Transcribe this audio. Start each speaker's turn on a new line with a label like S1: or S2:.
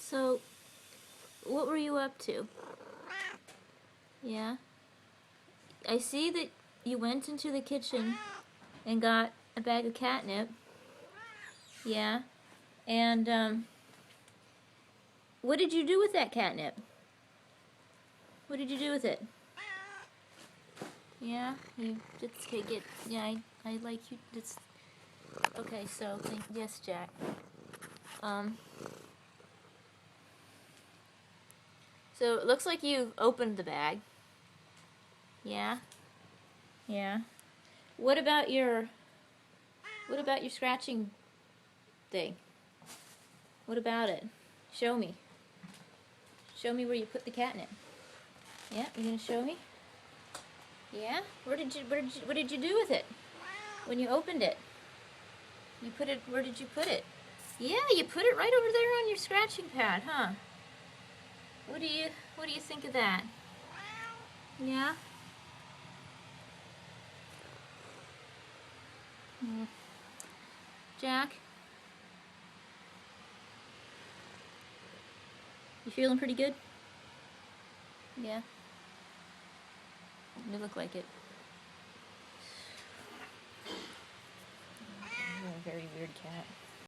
S1: So, what were you up to? Yeah? I see that you went into the kitchen and got a bag of catnip. Yeah? And, what did you do with that catnip? What did you do with it? Yeah? You just take it. Yeah, I like you. Just, okay, so, yes, Jack. So it looks like you opened the bag. Yeah? Yeah. What about your scratching thing? What about it? Show me. Show me where you put the catnip. Yeah, you gonna show me? Yeah? What did you do with it? When you opened it? You put it, where did you put it? Yeah, you put it right over there on your scratching pad, huh? What do you think of that? Yeah? Jack? You feeling pretty good? Yeah. You look like it. You're a very weird cat.